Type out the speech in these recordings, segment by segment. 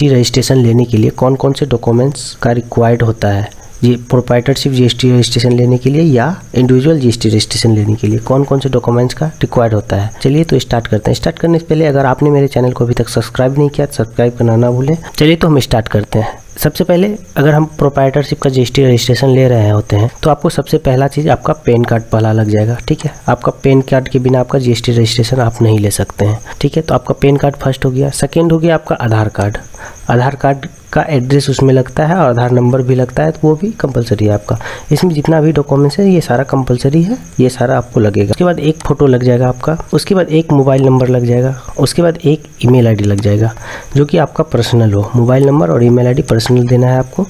Registration लेने के लिए कौन कौन से डॉक्यूमेंट्स का रिक्वायर्ड होता है, ये प्रोप्राइटरशिप जीएसटी रजिस्ट्रेशन लेने के लिए या इंडिविजुअल जीएसटी रजिस्ट्रेशन लेने के लिए कौन कौन से डॉक्यूमेंट्स का रिक्वायर्ड होता है। चलिए तो स्टार्ट करते हैं। स्टार्ट करने से पहले अगर आपने मेरे चैनल को अभी तक सब्सक्राइब नहीं किया तो सब्सक्राइब करना ना भूलें। चलिए तो हम स्टार्ट करते हैं। सबसे पहले अगर हम प्रोप्राइटरशिप का जीएसटी रजिस्ट्रेशन ले रहे होते हैं तो आपको सबसे पहला चीज़ आपका पैन कार्ड पहला लग जाएगा। ठीक है, आपका पैन कार्ड के बिना आपका जीएसटी रजिस्ट्रेशन आप नहीं ले सकते हैं। ठीक है, तो आपका पैन कार्ड फर्स्ट हो गया। सेकेंड हो गया आपका आधार कार्ड। आधार कार्ड का एड्रेस उसमें लगता है और आधार नंबर भी लगता है, तो वो भी कंपलसरी है आपका। इसमें जितना भी डॉक्यूमेंट्स है ये सारा कंपलसरी है, ये सारा आपको लगेगा। उसके बाद एक फ़ोटो लग जाएगा आपका। उसके बाद एक मोबाइल नंबर लग जाएगा। उसके बाद एक ईमेल आईडी लग जाएगा जो कि आपका पर्सनल हो। मोबाइल नंबर और ईमेल आईडी पर्सनल देना है आपको।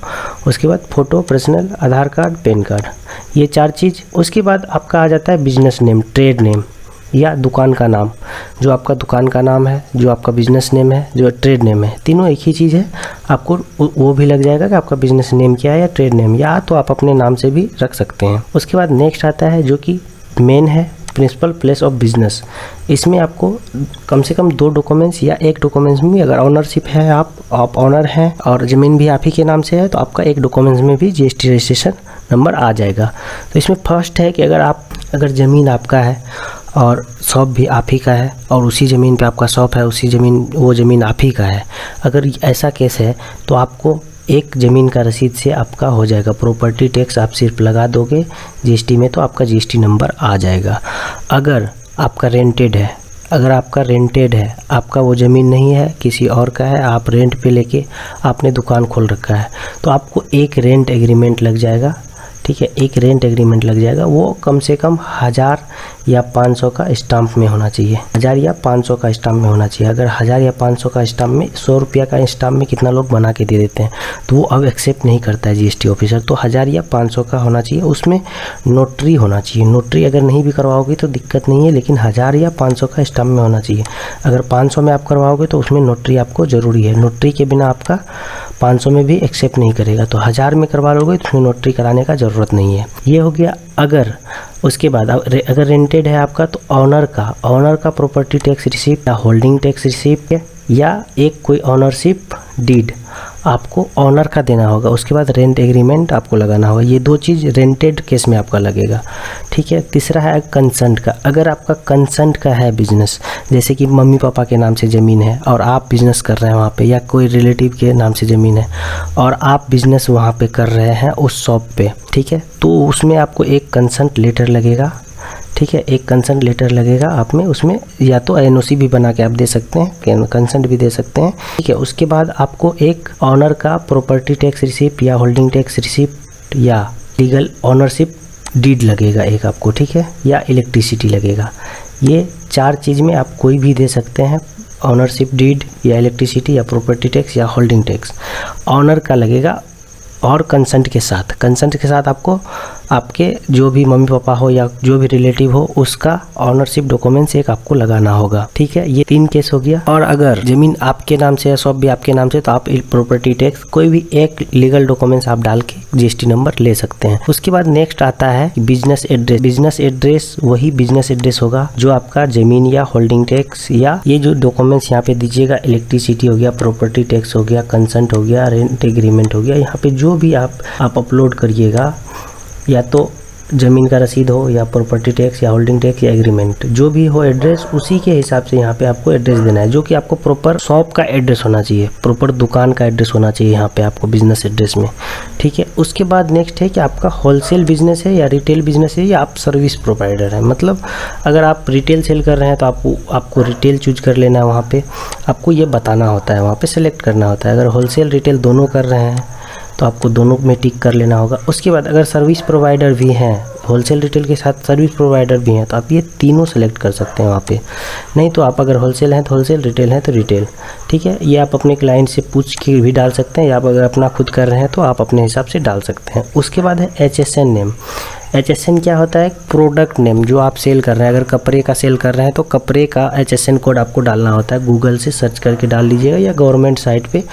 उसके बाद फ़ोटो, पर्सनल, आधार कार्ड, पैन कार्ड, ये 4 चीज़। उसके बाद आपका आ जाता है बिजनेस नेम, ट्रेड नेम या दुकान का नाम। जो आपका दुकान का नाम है, जो आपका बिजनेस नेम है, जो ट्रेड नेम है, तीनों एक ही चीज़ है। आपको वो भी लग जाएगा कि आपका बिजनेस नेम क्या है या ट्रेड नेम, या तो आप अपने नाम से भी रख सकते हैं। उसके बाद नेक्स्ट आता है जो कि मेन है, प्रिंसिपल प्लेस ऑफ बिजनेस। इसमें आपको कम से कम 2 डॉक्यूमेंट्स या एक डॉक्यूमेंट्स में, अगर ऑनरशिप है आप ऑनर हैं और ज़मीन भी आप ही के नाम से है, तो आपका एक डॉक्यूमेंट्स में भी जीएसटी रजिस्ट्रेशन नंबर आ जाएगा। तो इसमें फर्स्ट है कि अगर ज़मीन आपका है और शॉप भी आप ही का है और उसी ज़मीन पे आपका शॉप है, वो ज़मीन आप ही का है, अगर ऐसा केस है तो आपको एक ज़मीन का रसीद से आपका हो जाएगा। प्रॉपर्टी टैक्स आप सिर्फ लगा दोगे जीएसटी में तो आपका जीएसटी नंबर आ जाएगा। अगर आपका रेंटेड है, आपका वो ज़मीन नहीं है, किसी और का है, आप रेंट पे लेके आपने दुकान खोल रखा है, तो आपको एक रेंट एग्रीमेंट लग जाएगा। ठीक है, एक रेंट एग्रीमेंट लग जाएगा। वो कम से कम 1000 या 500 का स्टाम्प में होना चाहिए। 1000 या 500 का स्टाम्प में होना चाहिए। अगर 1000 या 500 का स्टाम्प में 100 रुपया का स्टाम्प में कितना लोग बना के दे देते हैं, तो वो अब एक्सेप्ट नहीं करता है जीएसटी ऑफिसर। तो 1000 या 500 का होना चाहिए। उसमें नोटरी होना चाहिए। नोटरी अगर नहीं भी करवाओगे तो दिक्कत नहीं है, लेकिन 1000 या 500 का स्टाम्प में होना चाहिए। अगर 500 में आप करवाओगे तो उसमें नोटरी आपको ज़रूरी है। नोटरी के बिना आपका 500 में भी एक्सेप्ट नहीं करेगा। तो 1000 में करवा लोगे तो उसमें नोटरी कराने का ज़रूरत नहीं है। ये हो गया। अगर उसके बाद अगर रेंटेड है आपका तो ऑनर का प्रॉपर्टी टैक्स रिसिप्ट या होल्डिंग टैक्स रिसिप्ट या एक कोई ऑनरशिप डीड आपको ऑनर का देना होगा। उसके बाद रेंट एग्रीमेंट आपको लगाना होगा। ये 2 चीज़ रेंटेड केस में आपका लगेगा। ठीक है, तीसरा है कंसेंट का। अगर आपका कंसेंट का है बिजनेस, जैसे कि मम्मी पापा के नाम से ज़मीन है और आप बिज़नेस कर रहे हैं वहाँ पे, या कोई रिलेटिव के नाम से ज़मीन है और आप बिज़नेस वहाँ पे कर रहे हैं उस शॉप पे, ठीक है, तो उसमें आपको एक कंसेंट लेटर लगेगा। ठीक है, एक कंसेंट लेटर लगेगा आप में। उसमें या तो एनओसी भी बना के आप दे सकते हैं, कंसेंट भी दे सकते हैं। ठीक है, उसके बाद आपको एक ऑनर का प्रॉपर्टी टैक्स रिसिप्ट या होल्डिंग टैक्स रिसिप्ट या लीगल ऑनरशिप डीड लगेगा एक आपको। ठीक है, या इलेक्ट्रिसिटी लगेगा। ये 4 चीज़ में आप कोई भी दे सकते हैं, ऑनरशिप डीड या इलेक्ट्रिसिटी या प्रॉपर्टी टैक्स या होल्डिंग टैक्स। ऑनर का लगेगा और कंसेंट के साथ आपको आपके जो भी मम्मी पापा हो या जो भी रिलेटिव हो उसका ऑनरशिप डॉक्यूमेंट्स एक आपको लगाना होगा। ठीक है, ये 3 केस हो गया। और अगर ज़मीन आपके नाम से है, शॉप भी आपके नाम से, तो आप प्रॉपर्टी टैक्स कोई भी एक लीगल डॉक्यूमेंट्स आप डाल के जीएसटी नंबर ले सकते हैं। उसके बाद नेक्स्ट आता है बिजनेस एड्रेस। बिजनेस एड्रेस वही बिजनेस एड्रेस होगा जो आपका ज़मीन या होल्डिंग टैक्स या ये जो डॉक्यूमेंट्स यहाँ पे दीजिएगा, इलेक्ट्रिसिटी हो गया, प्रॉपर्टी टैक्स हो गया, कंसेंट हो गया, रेंट एग्रीमेंट हो गया, यहाँ पे जो भी आप अपलोड करिएगा, या तो ज़मीन का रसीद हो या प्रॉपर्टी टैक्स या होल्डिंग टैक्स या एग्रीमेंट, जो भी हो एड्रेस, उसी के हिसाब से यहाँ पे आपको एड्रेस देना है, जो कि आपको प्रॉपर शॉप का एड्रेस होना चाहिए, प्रॉपर दुकान का एड्रेस होना चाहिए यहाँ पे आपको बिजनेस एड्रेस में। ठीक है, उसके बाद नेक्स्ट है कि आपका होलसेल बिजनेस है या रिटेल बिजनेस है या आप सर्विस प्रोवाइडर है। मतलब अगर आप रिटेल सेल कर रहे हैं तो आपको रिटेल चूज कर लेना है। वहाँ पर आपको ये बताना होता है, वहाँ पर सेलेक्ट करना होता है। अगर होलसेल रिटेल दोनों कर रहे हैं तो आपको दोनों में टिक कर लेना होगा। उसके बाद अगर सर्विस प्रोवाइडर भी हैं, होलसेल रिटेल के साथ सर्विस प्रोवाइडर भी हैं, तो आप ये तीनों सेलेक्ट कर सकते हैं वहाँ पे। नहीं तो आप अगर होलसेल हैं तो होलसेल, रिटेल हैं तो रिटेल। ठीक है, ये आप अपने क्लाइंट से पूछ के भी डाल सकते हैं, या आप अगर अपना खुद कर रहे हैं तो आप अपने हिसाब से डाल सकते हैं। उसके बाद है HSN नेम। HSN क्या होता है? प्रोडक्ट नेम, जो आप सेल कर रहे हैं। अगर कपड़े का सेल कर रहे हैं तो कपड़े का HSN कोड आपको डालना होता है। गूगल से सर्च करके डाल लीजिएगा या गवर्नमेंट साइट पे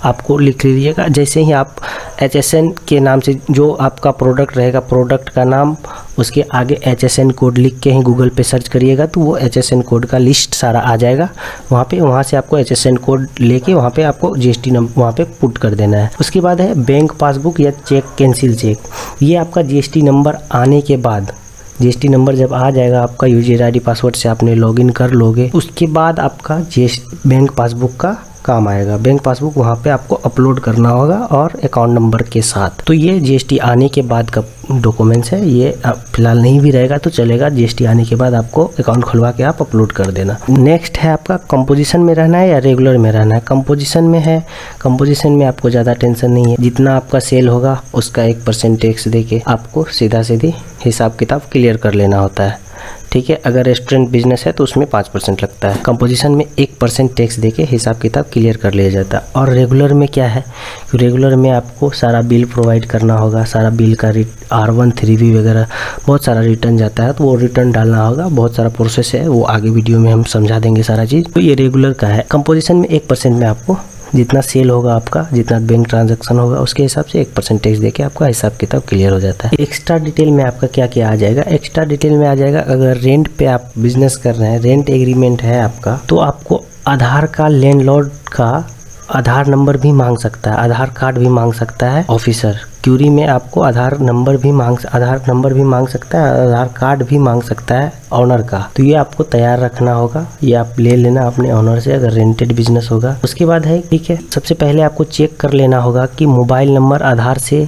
आपको लिख लीजिएगा। जैसे ही आप HSN के नाम से जो आपका प्रोडक्ट रहेगा, प्रोडक्ट का नाम, उसके आगे HSN कोड लिख के ही गूगल पे सर्च करिएगा तो वो HSN कोड का लिस्ट सारा आ जाएगा वहाँ से आपको HSN कोड लेके वहाँ पे आपको GST नंबर वहाँ पे पुट कर देना है। उसके बाद है बैंक पासबुक या चेक कैंसिल चेक। ये आपका GST नंबर आने के बाद, GST नंबर जब आ जाएगा आपका यूजर ID पासवर्ड से आपने लॉगिन कर लोगे, उसके बाद आपका बैंक पासबुक का काम आएगा। बैंक पासबुक वहाँ पे आपको अपलोड करना होगा और अकाउंट नंबर के साथ। तो ये GST आने के बाद का डॉक्यूमेंट्स है, ये फिलहाल नहीं भी रहेगा तो चलेगा। GST आने के बाद आपको अकाउंट खुलवा के आप अपलोड कर देना। नेक्स्ट है आपका कंपोजिशन में रहना है या रेगुलर में रहना है। कंपोजिशन में है, कंपोजिशन में आपको ज़्यादा टेंशन नहीं है। जितना आपका सेल होगा उसका 1% टैक्स दे के आपको सीधा सीधी हिसाब किताब क्लियर कर लेना होता है, ठीक है। अगर रेस्टोरेंट बिजनेस है तो उसमें 5% लगता है। कंपोजिशन में 1% टैक्स देके हिसाब किताब क्लियर कर लिया जाता है। और रेगुलर में क्या है, रेगुलर में आपको सारा बिल प्रोवाइड करना होगा, सारा बिल का R1 3B वगैरह बहुत सारा रिटर्न जाता है तो वो रिटर्न डालना होगा। बहुत सारा प्रोसेस है, वो आगे वीडियो में हम समझा देंगे सारा चीज़। तो ये रेगुलर का है। कंपोजिशन में 1% में आपको जितना सेल होगा आपका, जितना बैंक ट्रांजैक्शन होगा उसके हिसाब से 1% टैक्स देके आपका हिसाब किताब क्लियर हो जाता है। एक्स्ट्रा डिटेल में आपका क्या क्या आ जाएगा, एक्स्ट्रा डिटेल में आ जाएगा अगर रेंट पे आप बिजनेस कर रहे हैं, रेंट एग्रीमेंट है आपका, तो आपको आधार का लैंडलॉर्ड का आधार नंबर भी मांग सकता है, आधार कार्ड भी मांग सकता है ऑफिसर। क्यूरी में आपको आधार नंबर भी मांग सकता है, आधार कार्ड भी मांग सकता है ऑनर का। तो ये आपको तैयार रखना होगा, ये आप ले लेना अपने ऑनर से अगर रेंटेड बिजनेस होगा। उसके बाद है, ठीक है, सबसे पहले आपको चेक कर लेना होगा कि मोबाइल नंबर आधार से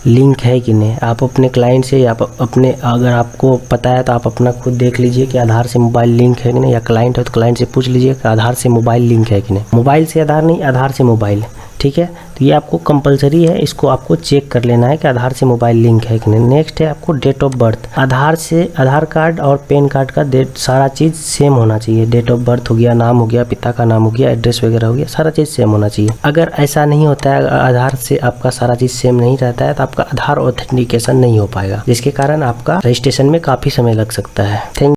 लिंक है कि नहीं। आप अपने क्लाइंट से या अपने, अगर आपको पता है तो आप अपना खुद देख लीजिए कि आधार से मोबाइल लिंक है कि नहीं, या क्लाइंट है तो क्लाइंट से पूछ लीजिए कि आधार से मोबाइल लिंक है कि नहीं। मोबाइल से आधार नहीं, आधार से मोबाइल, ठीक है। तो ये आपको कंपलसरी है, इसको आपको चेक कर लेना है कि आधार से मोबाइल लिंक है कि नहीं। नेक्स्ट है आपको डेट ऑफ बर्थ। आधार से आधार कार्ड और पैन कार्ड का डेट सारा चीज़ सेम होना चाहिए। डेट ऑफ बर्थ हो गया, नाम हो गया, पिता का नाम हो गया, एड्रेस वगैरह हो गया, सारा चीज़ सेम होना चाहिए। अगर ऐसा नहीं होता है, आधार से आपका सारा चीज़ सेम नहीं रहता है तो आपका आधार ऑथेंटिकेशन नहीं हो पाएगा, जिसके कारण आपका रजिस्ट्रेशन में काफ़ी समय लग सकता है। थैंक